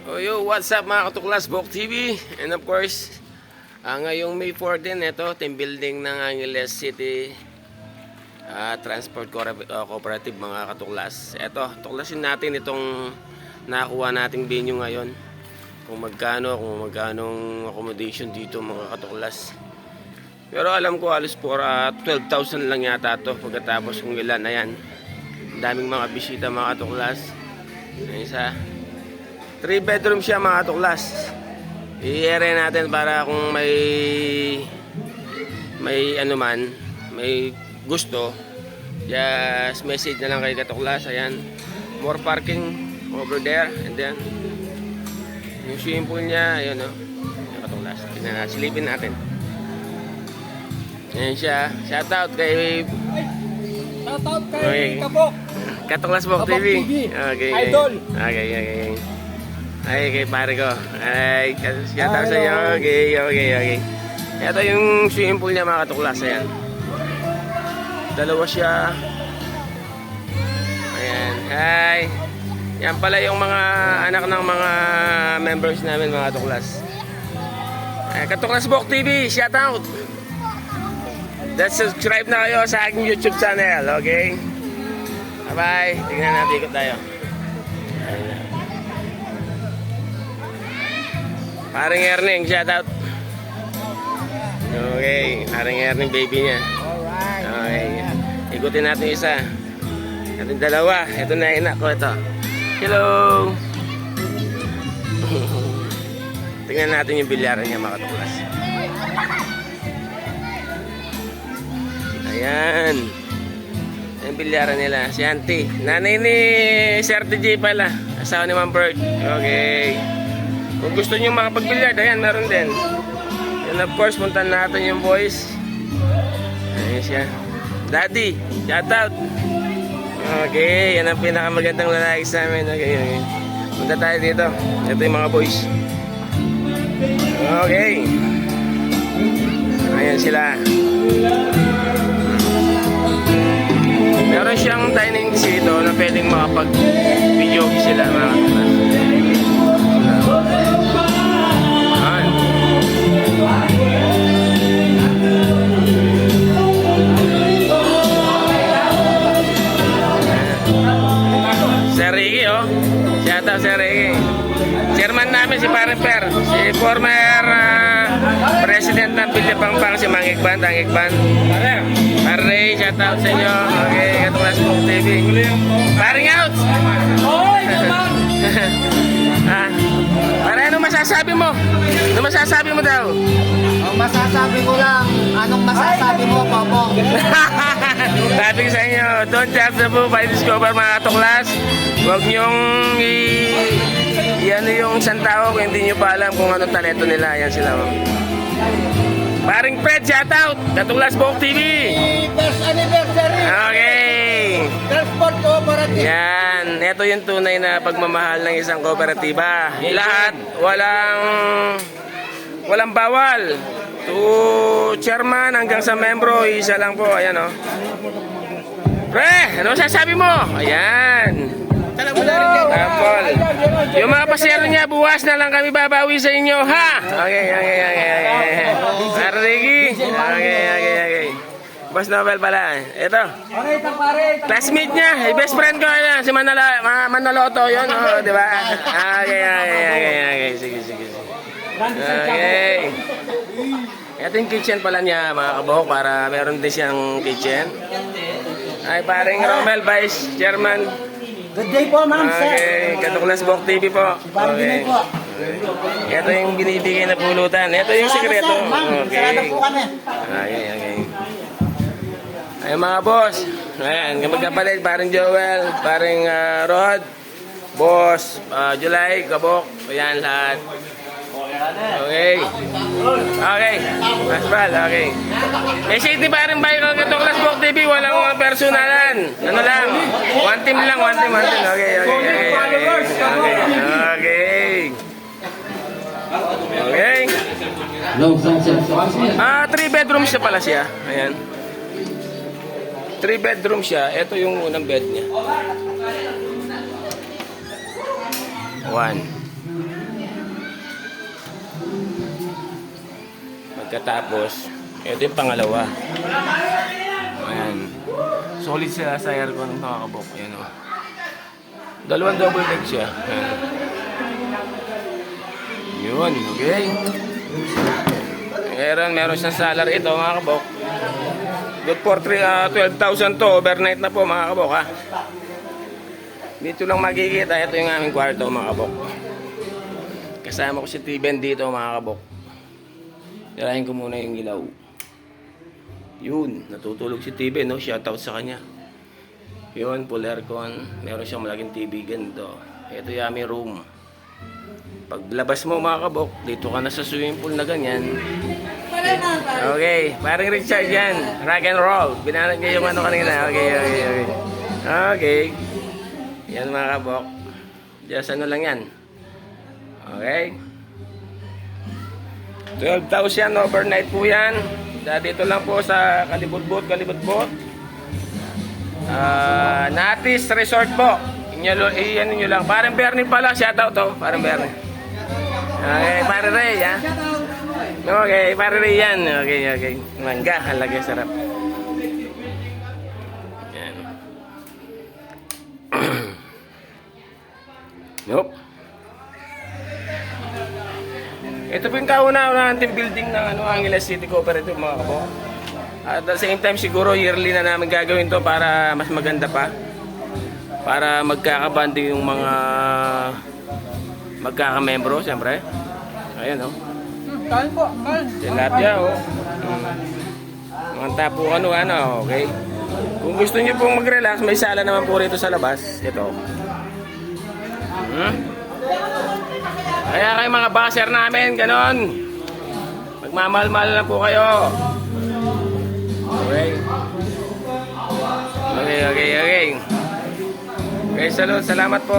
Oh yo, what's up mga katuklas, Bok TV. And of course, ngayong May 14, ito, team building ng Angeles City Transport Cooperative mga katuklas. Ito, tuklasin natin itong nakuha nating venue ngayon. Kung magkanong accommodation dito mga katuklas. Pero alam ko halos for 12,000 lang yata to pagkatapos kung ilan na yan. Daming mga bisita mga katuklas. Isa 3 bedroom siya mga katuklas. I-area natin para kung may ano man, may gusto, just message na lang kay katuklas. Ayan, more parking over there. And then yung swimming pool niya, ayun o, katuklas. Silipin natin. Ayan siya. Shoutout kay Kabok. Katuklas Bok TV. Okay. Idol. Okay. Ay, kay pare ko. Ay, shoutout sa iyo. Okay. Ito yung swimming pool niya mga katuklas. Ayan. Dalawa siya. Ayan. Hi. Yan pala yung mga anak ng mga members namin mga katuklas. Katuklas Bok TV. Shoutout. Let's subscribe na kayo sa aking YouTube channel. Okay? Bye-bye. Tingnan natin, ikot tayo. Paring Erning, shoutout. Okay, paring Erning, baby niya. Okay, ikutin natin isa. Ating dalawa. Ito na inak ko, ito. Hello! Tingnan natin yung bilyaran niya mga katuklas. Ayan. Yung bilyaran nila. Si Auntie. Nanay ni Sir TJ pala. Asawa ni Ma'am Bird. Okay. Kung gusto nyo makapagbilyard, ayan, meron din. And of course, puntan natin yung boys. Ayan siya. Daddy, shout out. Okay, yan ang pinakamagandang lalaki sa amin. Okay. Punta tayo dito. Ito yung mga boys. Okay. Ayan sila. Meron siyang dining dito na pwedeng makapag-video sila mga katuklas. Sir Ricky, oh. Shout out Sir Ricky. Chairman namin si Parang Per. Si former president ng Pilipangpang si Mang Ikban, Tang Ikban. Pare, shout out sa inyo. Okay, Katuklas Bok TV. Paring out! Pare, ano masasabi mo? Ano masasabi mo daw? Ang masasabi ko lang, anong masasabi mo, Popo? Sabi ko sa inyo, don't judge the book by discover mga katuklas. Huwag nyong ano yung isang tao kung hindi nyo pa alam kung anong talento nila. Yan sila. Paring Fred, shout out! Katuklas Bok TV! First anniversary! Okay! Transport Cooperative! Yan, ito yung tunay na pagmamahal ng isang kooperatiba. Lahat, walang bawal. To chairman hanggang sa membro, isa lang po. Ayan o. Pre, ano sasabi mo? Ayan. Tapol. Yung mga pasero niya, buwas na lang kami babawi sa inyo, ha? Okay. Ricky. Okay. Boss Nobel pala. Ito. Classmate niya, best friend ko yan, si Manaloto, yun, oh, di ba? Okay. Sige. Okay. Ito yung kitchen pala niya, mga kabok, para meron din siyang kitchen. Ay, paring Romel, Vice Chairman. Good day po, ma'am, sir. Okay, Katuklas Bok TV po. Okay. Ito yung binibigay na pulutan. Ito yung sikreto. Okay. Okay. Ay mga boss. Ayan, magkapalit, paring Joel, paring Rod, boss, July, Kabok. Ayan lahat. Okay. Masbal, okay. Message ni paring Bayo Katuklas Bok TV, walang personalan. Ano lang, one team. Okay. Okay. 3 bedrooms na pala siya. Ayan. 3 bedroom siya. Ito yung unang bed niya. 1, Pagkatapos, ito yung pangalawa. Ayan. Solid siya sa aircon mga kabok. Ayan o. Dalawang double deck siya. Ayan. Yun, okay. Meron siyang salary ito mga kabok. Good for 12,000 to. Overnight na po mga kabok ha. Dito lang makikita. Ito yung aming kwarto mga kabok. Kasama ko si Tiben dito mga kabok. Tirahin ko muna yung ilaw. Yun, natutulog si Tiben, no? Shoutout sa kanya. Yun, full aircon. Meron siyang malaking TV ganito. Ito yung aming room. Paglabas mo mga kabok, dito ka na sa swimming pool na ganyan. Okay, parang Richard yan. Rock and roll. Binanag niya yung ano kanina. Okay. Okay. Yan mga kabok. Just ano lang yan. Okay. 12,000 overnight po yan. Dito lang po sa Kalibutbot. Natis Resort po. Iyan nyo lang. Parang Bernie pala. Shoutout to. Parang Bernie. Okay, pare Ray ha. Okay, pare Ray yan. Okay. Mangga. Halagay sarap. Yan. Nope. Ito po yung kauna-unahan natin building ng Angeles City Cooperative mga kabok. At the same time siguro yearly na namin gagawin to para mas maganda pa. Para magkakabanding yung mga magkakamembro siyempre. Ayan o. Kain po, kain. Tilapia o. Mga tapo okay. Kung gusto niyo pong mag-relax, may sala naman po rito sa labas. Ito. Kaya kayo mga baser namin, ganon. Magmamahal-mahal na po kayo. Okay. Okay. Okay, salamat po.